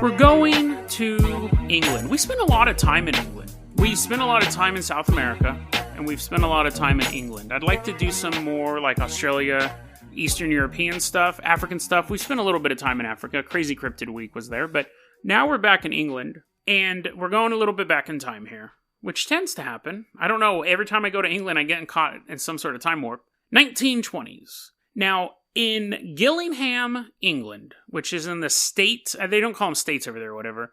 We're going to England. We spend a lot of time in England. We spend a lot of time in South America, and we've spent a lot of time in England. I'd like to do some more like Australia, Eastern European stuff, African stuff. We spent a little bit of time in Africa. Crazy Cryptid Week was there, but now we're back in England, and we're going a little bit back in time here, which tends to happen. I don't know, every time I go to England, I get caught in some sort of time warp. 1920s. Now, in Gillingham, England, which is in the state, they don't call them states over there or whatever.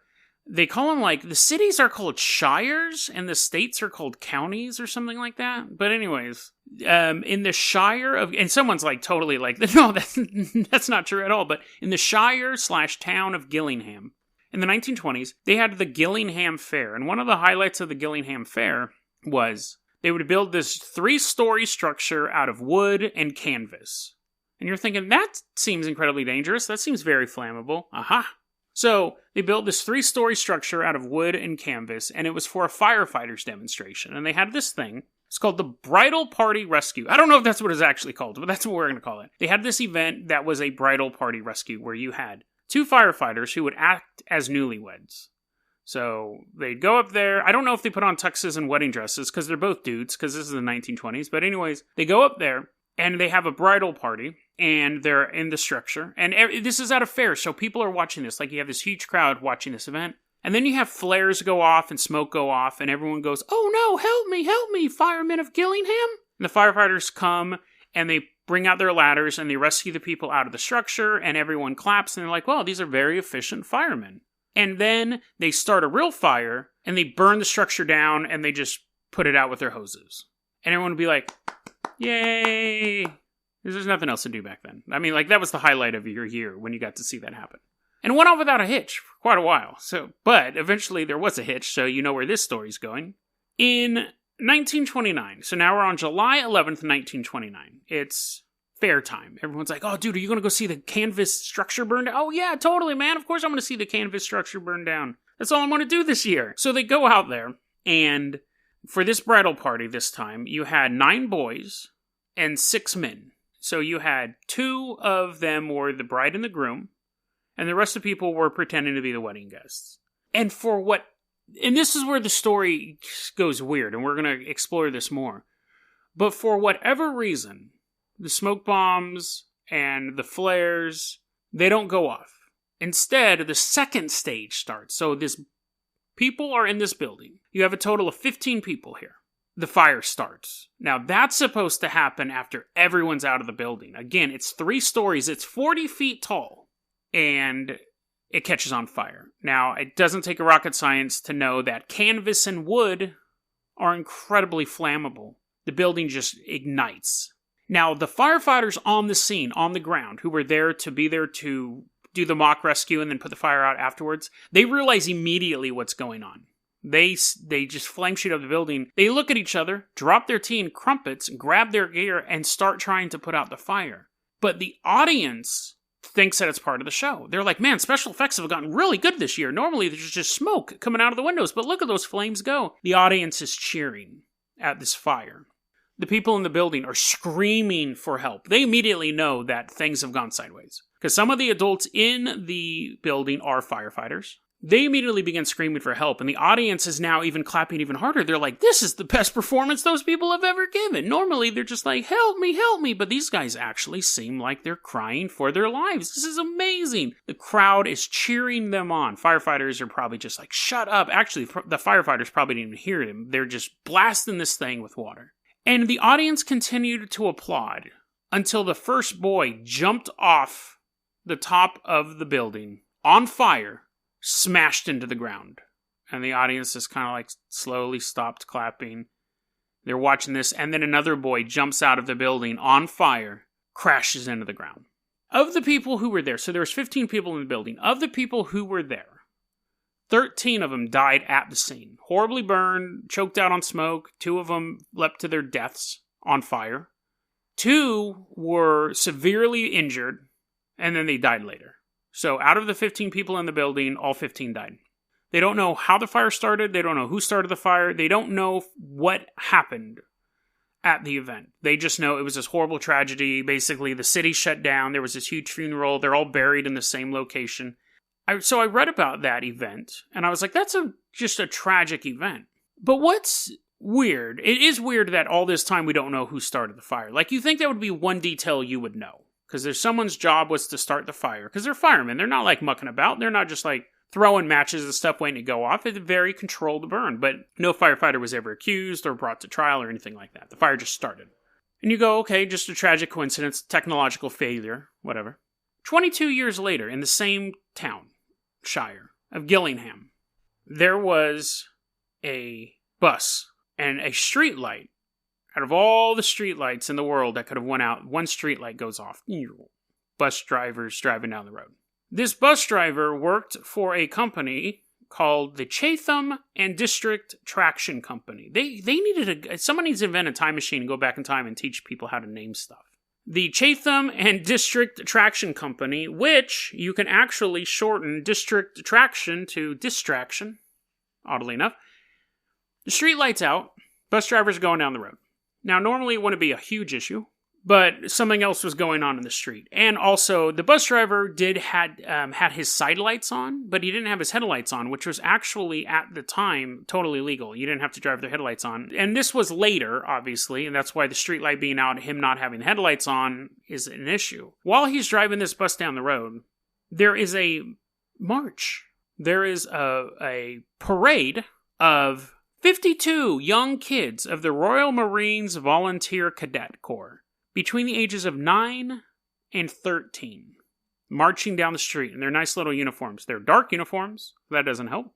They call them like, the cities are called shires and the states are called counties or something like that. But anyways, in the Shire of, and someone's like totally like, no, that's not true at all. But in the Shire/town of Gillingham, in the 1920s, they had the Gillingham Fair. And one of the highlights of the Gillingham Fair was they would build this 3-story structure out of wood and canvas. And you're thinking, that seems incredibly dangerous. That seems very flammable. Aha. So they built this 3-story structure out of wood and canvas, and it was for a firefighters demonstration. And they had this thing. It's called the Bridal Party Rescue. I don't know if that's what it's actually called, but that's what we're going to call it. They had this event that was a bridal party rescue where you had 2 firefighters who would act as newlyweds. So they'd go up there. I don't know if they put on tuxes and wedding dresses because they're both dudes because this is the 1920s. But anyways, they go up there and they have a bridal party. And they're in the structure. And this is at a fair, so people are watching this. Like, you have this huge crowd watching this event. And then you have flares go off and smoke go off. And everyone goes, oh no, help me, firemen of Gillingham. And the firefighters come and they bring out their ladders and they rescue the people out of the structure. And everyone claps and they're like, well, these are very efficient firemen. And then they start a real fire and they burn the structure down and they just put it out with their hoses. And everyone would be like, yay. There's nothing else to do back then. I mean, like, that was the highlight of your year when you got to see that happen. And it went on without a hitch for quite a while. But eventually there was a hitch, so you know where this story's going. In 1929, so now we're on July 11th, 1929. It's fair time. Everyone's like, oh, dude, are you going to go see the canvas structure burn down? Oh, yeah, totally, man. Of course I'm going to see the canvas structure burn down. That's all I'm going to do this year. So they go out there, and for this bridal party this time, you had 9 boys and 6 men. So you had 2 of them were the bride and the groom, and the rest of the people were pretending to be the wedding guests. And this is where the story goes weird, and we're going to explore this more. But for whatever reason, the smoke bombs and the flares, they don't go off. Instead, the second stage starts. So people are in this building. You have a total of 15 people here. The fire starts. Now, that's supposed to happen after everyone's out of the building. Again, it's 3 stories. It's 40 feet tall. And it catches on fire. Now, it doesn't take a rocket science to know that canvas and wood are incredibly flammable. The building just ignites. Now, the firefighters on the scene, on the ground, who were there to do the mock rescue and then put the fire out afterwards, they realize immediately what's going on. They just flame shoot up the building. They look at each other, drop their tea in crumpets, grab their gear, and start trying to put out the fire. But the audience thinks that it's part of the show. They're like, man, special effects have gotten really good this year. Normally there's just smoke coming out of the windows, but look at those flames go. The audience is cheering at this fire. The people in the building are screaming for help. They immediately know that things have gone sideways. Because some of the adults in the building are firefighters. They immediately begin screaming for help, and the audience is now even clapping even harder. They're like, this is the best performance those people have ever given. Normally, they're just like, help me, but these guys actually seem like they're crying for their lives. This is amazing. The crowd is cheering them on. Firefighters are probably just like, shut up. Actually, the firefighters probably didn't even hear them. They're just blasting this thing with water. And the audience continued to applaud until the first boy jumped off the top of the building on fire, smashed into the ground. And the audience just kind of like slowly stopped clapping. They're watching this, and then another boy jumps out of the building on fire, crashes into the ground. Of the people who were there, so there was 15 people in the building. Of the people who were there, 13 of them died at the scene. Horribly burned, choked out on smoke. 2 of them leapt to their deaths on fire. 2 were severely injured, and then they died later. So out of the 15 people in the building, all 15 died. They don't know how the fire started. They don't know who started the fire. They don't know what happened at the event. They just know it was this horrible tragedy. Basically, the city shut down. There was this huge funeral. They're all buried in the same location. So I read about that event, and I was like, that's just a tragic event. But what's weird, it is weird that all this time we don't know who started the fire. Like, you think that would be one detail you would know. Because there's someone's job was to start the fire. Because they're firemen. They're not, like, mucking about. They're not just, like, throwing matches and stuff waiting to go off. It's a very controlled burn. But no firefighter was ever accused or brought to trial or anything like that. The fire just started. And you go, okay, just a tragic coincidence, technological failure, whatever. 22 years later, in the same town, shire of Gillingham, there was a bus and a street light. Out of all the street lights in the world that could have went out, one street light goes off. Bus drivers driving down the road. This bus driver worked for a company called the Chatham and District Traction Company. They needed someone needs to invent a time machine and go back in time and teach people how to name stuff. The Chatham and District Traction Company, which you can actually shorten District Traction to Distraction, oddly enough. The street light's out. Bus drivers are going down the road. Now, normally it wouldn't be a huge issue, but something else was going on in the street. And also, the bus driver had his side lights on, but he didn't have his headlights on, which was actually, at the time, totally legal. You didn't have to drive their headlights on. And this was later, obviously, and that's why the street light being out, him not having headlights on, is an issue. While he's driving this bus down the road, there is a march. There is a parade of 52 young kids of the Royal Marines Volunteer Cadet Corps between the ages of 9 and 13, marching down the street in their nice little uniforms. They're dark uniforms. That doesn't help.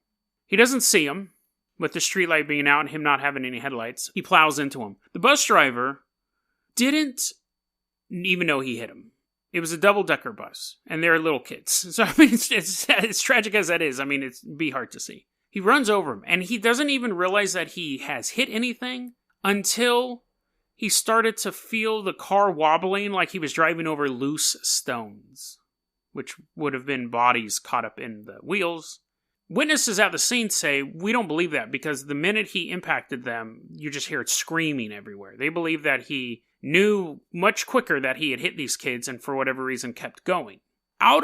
He doesn't see them with the streetlight being out and him not having any headlights. He plows into him. The bus driver didn't even know he hit him. It was a double-decker bus, and they're little kids. So, I mean, it's as tragic as that is. I mean, it'd be hard to see. He runs over him, and he doesn't even realize that he has hit anything until he started to feel the car wobbling like he was driving over loose stones, which would have been bodies caught up in the wheels. Witnesses at the scene say, we don't believe that, because the minute he impacted them, you just hear it screaming everywhere. They believe that he knew much quicker that he had hit these kids and for whatever reason kept going. Now,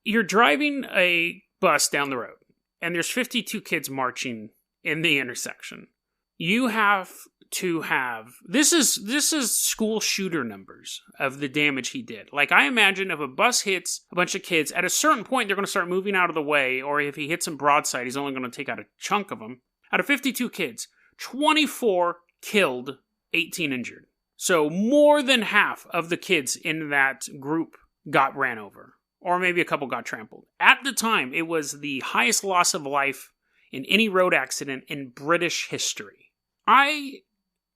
you're driving a bus down the road, and there's 52 kids marching in the intersection. You have to have... This is school shooter numbers of the damage he did. Like, I imagine if a bus hits a bunch of kids, at a certain point, they're going to start moving out of the way, or if he hits them broadside, he's only going to take out a chunk of them. Out of 52 kids, 24 killed, 18 injured. So more than half of the kids in that group got ran over. Or maybe a couple got trampled. At the time, it was the highest loss of life in any road accident in British history. I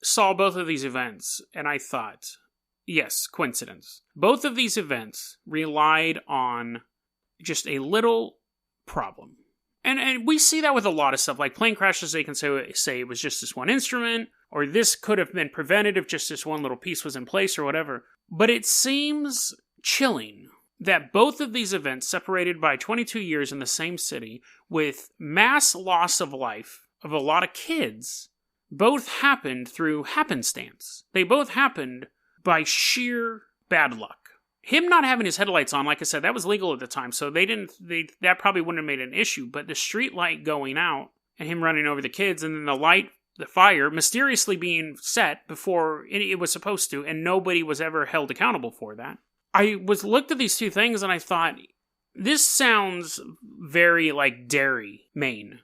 saw both of these events, and I thought, yes, coincidence. Both of these events relied on just a little problem. And we see that with a lot of stuff. Like plane crashes, they can say it was just this one instrument, or this could have been prevented if just this one little piece was in place, or whatever. But it seems chilling that both of these events, separated by 22 years in the same city, with mass loss of life of a lot of kids, both happened through happenstance. They both happened by sheer bad luck. Him not having his headlights on, like I said, that was legal at the time, so that probably wouldn't have made an issue, but the street light going out, and him running over the kids, and then the fire, mysteriously being set before it was supposed to, and nobody was ever held accountable for that. I looked at these two things, and I thought, this sounds very like Derry, Maine.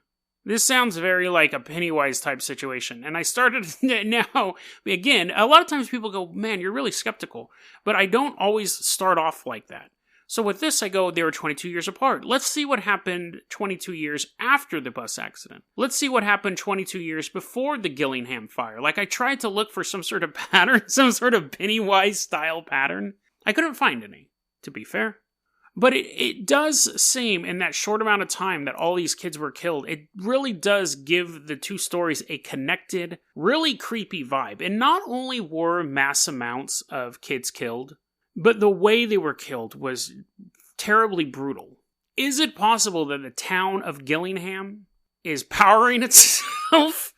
This sounds very like a Pennywise type situation. And I started now, again, a lot of times people go, man, you're really skeptical. But I don't always start off like that. So with this, I go, they were 22 years apart. Let's see what happened 22 years after the bus accident. Let's see what happened 22 years before the Gillingham fire. Like, I tried to look for some sort of pattern, some sort of Pennywise style pattern. I couldn't find any, to be fair. But it does seem, in that short amount of time that all these kids were killed, it really does give the two stories a connected, really creepy vibe. And not only were mass amounts of kids killed, but the way they were killed was terribly brutal. Is it possible that the town of Gillingham is powering itself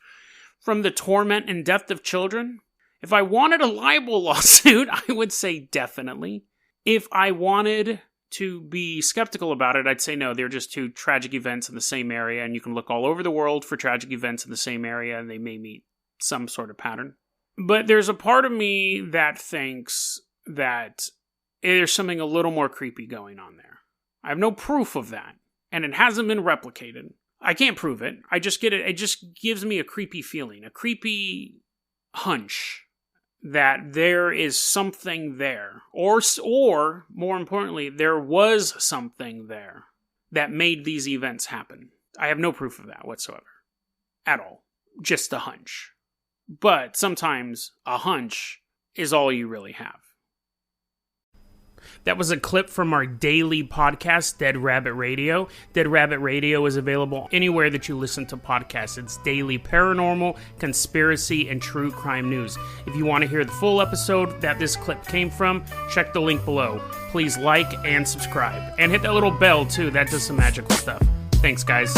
from the torment and death of children? If I wanted a libel lawsuit, I would say definitely. If I wanted to be skeptical about it, I'd say no, they're just two tragic events in the same area, and you can look all over the world for tragic events in the same area, and they may meet some sort of pattern. But there's a part of me that thinks that there's something a little more creepy going on there. I have no proof of that, and it hasn't been replicated. I can't prove it. I just get it. It just gives me a creepy feeling, a creepy hunch that there is something there, or more importantly, there was something there that made these events happen. I have no proof of that whatsoever. At all. Just a hunch. But sometimes a hunch is all you really have. That was a clip from our daily podcast, Dead Rabbit Radio. Dead Rabbit Radio is available anywhere that you listen to podcasts. It's daily paranormal, conspiracy, and true crime news. If you want to hear the full episode that this clip came from, check the link below. Please like and subscribe. And hit that little bell, too. That does some magical stuff. Thanks, guys.